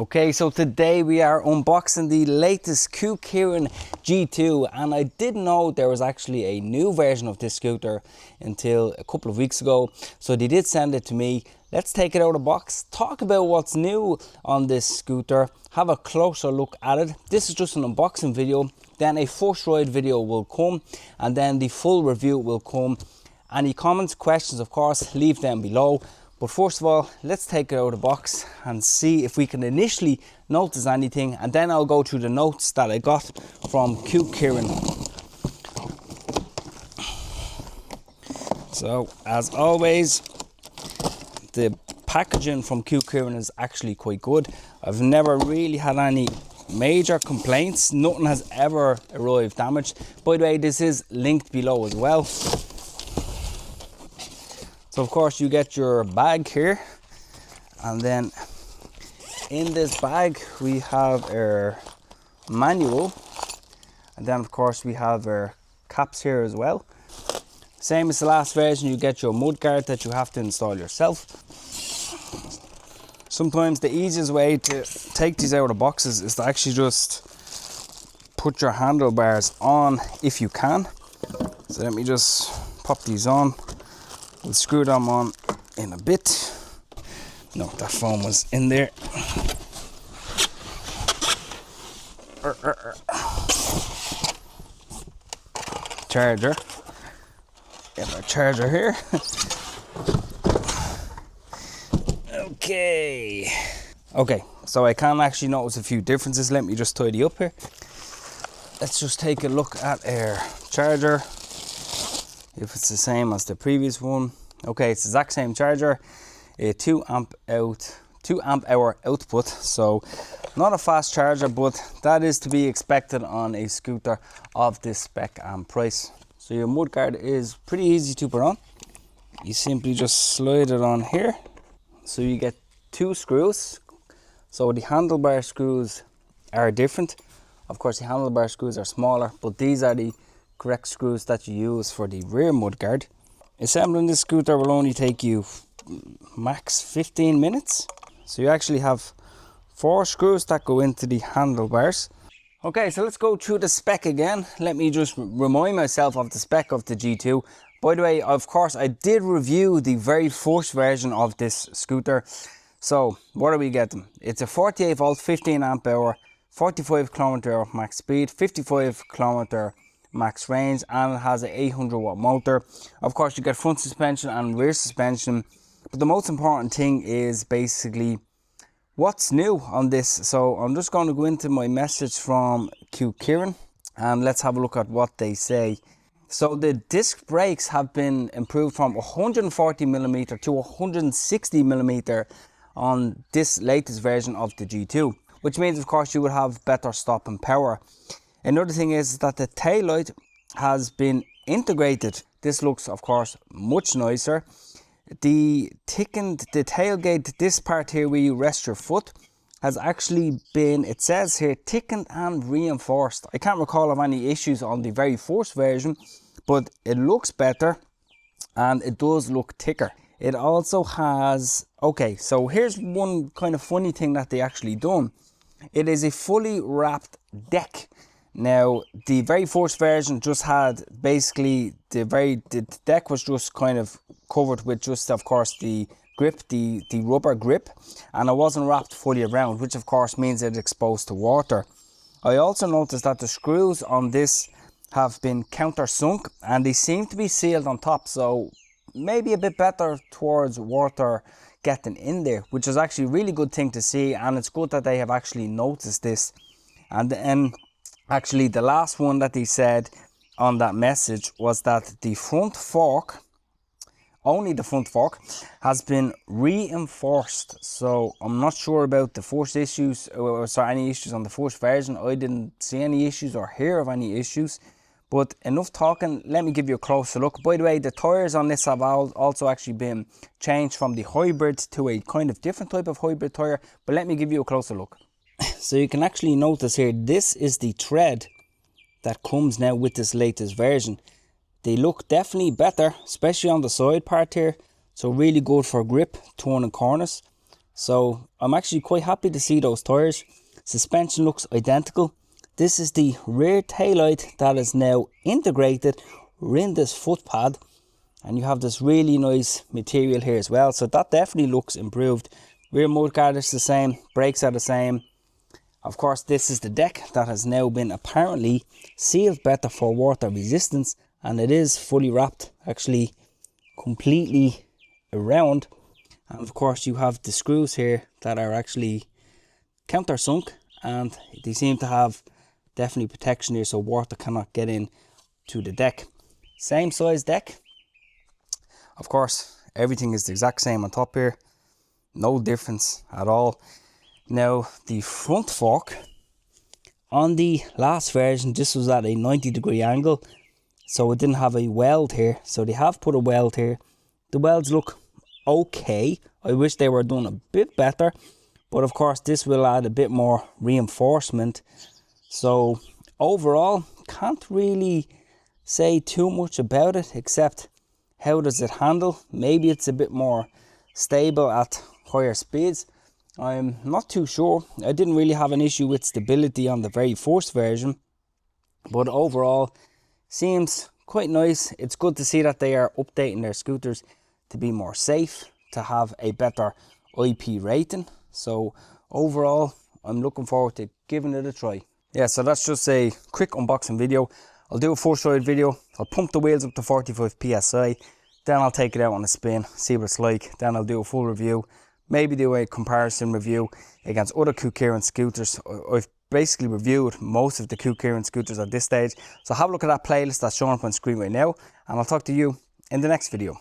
Okay, so today we are unboxing the latest Kukirin G2, and I didn't know there was actually a new version of this scooter until a couple of weeks ago. So they did send it to me. Let's take it out of the box, talk about what's new on this scooter, have a closer look at it. This is just an unboxing video, then a first ride video will come, and then the full review will come. Any comments, questions, of course, leave them below. But first of all, let's take it out of the box and see if we can initially notice anything, and then I'll go through the notes that I got from Kukirin. So, as always, the packaging from Kukirin is actually quite good. I've never really had any major complaints. Nothing has ever arrived damaged. By the way, this is linked below as well. So of course you get your bag here, and then in this bag we have our manual, and then of course we have our caps here as well. Same as the last version, you get your mud guard that you have to install yourself. Sometimes the easiest way to take these out of boxes is to actually just put your handlebars on if you can. So let me just pop these on. We'll screw them on in a bit. No, that foam was in there. Charger. Get our charger here. Okay, so I can actually notice a few differences. Let me just tidy up here. Let's just take a look at our charger, if it's the same as the previous one. Okay, it's the exact same charger, a 2 amp hour output, so not a fast charger, but that is to be expected on a scooter of this spec and price. So your mud guard is pretty easy to put on. You simply just slide it on here. So you get 2 screws. So the handlebar screws are different. Of course the handlebar screws are smaller, but these are the correct screws that you use for the rear mud guard. Assembling this scooter will only take you max 15 minutes. So you actually have 4 screws that go into the handlebars. Okay, so let's go through the spec again. Let me just remind myself of the spec of the G2. By the way, of course, I did review the very first version of this scooter. So what are we getting? It's a 48 volt, 15 amp hour, 45 km max speed, 55 km max range, and it has an 800 watt motor. Of course you get front suspension and rear suspension, but the most important thing is basically what's new on this. So I'm just going to go into my message from Kukirin and let's have a look at what they say. So the disc brakes have been improved from 140mm to 160mm on this latest version of the G2, which means of course you will have better stopping power. Another thing is that the taillight has been integrated. This looks, of course, much nicer. The tailgate, this part here where you rest your foot, has actually been, it says here, thickened and reinforced. I can't recall of any issues on the very first version, but it looks better and it does look thicker. It also has, okay, so here's one kind of funny thing that they actually done. It is a fully wrapped deck. Now, the very first version just had basically the deck was just kind of covered with just, of course, the grip, the rubber grip, and it wasn't wrapped fully around, which of course means it's exposed to water. I also noticed that the screws on this have been countersunk and they seem to be sealed on top, so maybe a bit better towards water getting in there, which is actually a really good thing to see, and it's good that they have actually noticed this. And then actually the last one that they said on that message was that the front fork, only the front fork, has been reinforced. So I'm not sure about the first issues, or sorry, any issues on the first version. I didn't see any issues or hear of any issues. But enough talking, let me give you a closer look. By the way, the tyres on this have also actually been changed from the hybrid to a kind of different type of hybrid tyre. But let me give you a closer look. So you can actually notice here, this is the tread that comes now with this latest version. They look definitely better, especially on the side part here. So really good for grip, turning corners. So I'm actually quite happy to see those tyres. Suspension looks identical. This is the rear taillight that is now integrated in this foot pad, and you have this really nice material here as well, so that definitely looks improved. Rear mudguard is the same, brakes are the same. Of course, this is the deck that has now been apparently sealed better for water resistance, and it is fully wrapped, actually completely around. And of course you have the screws here that are actually countersunk, and they seem to have definitely protection here so water cannot get in to the deck. Same size deck. Of course, everything is the exact same on top here. No difference at all. Now, the front fork, on the last version, this was at a 90-degree angle, so it didn't have a weld here. So they have put a weld here. The welds look okay. I wish they were done a bit better, but of course this will add a bit more reinforcement. So overall, can't really say too much about it, except how does it handle. Maybe it's a bit more stable at higher speeds. I'm not too sure. I didn't really have an issue with stability on the very first version, but overall seems quite nice. It's good to see that they are updating their scooters to be more safe, to have a better IP rating. So overall, I'm looking forward to giving it a try. Yeah, so that's just a quick unboxing video. I'll do a full ride video. I'll pump the wheels up to 45 psi, then I'll take it out on a spin, see what it's like. Then I'll do a full review, maybe do a comparison review against other Kukirin scooters. I've basically reviewed most of the Kukirin scooters at this stage, so have a look at that playlist that's showing up on screen right now, and I'll talk to you in the next video.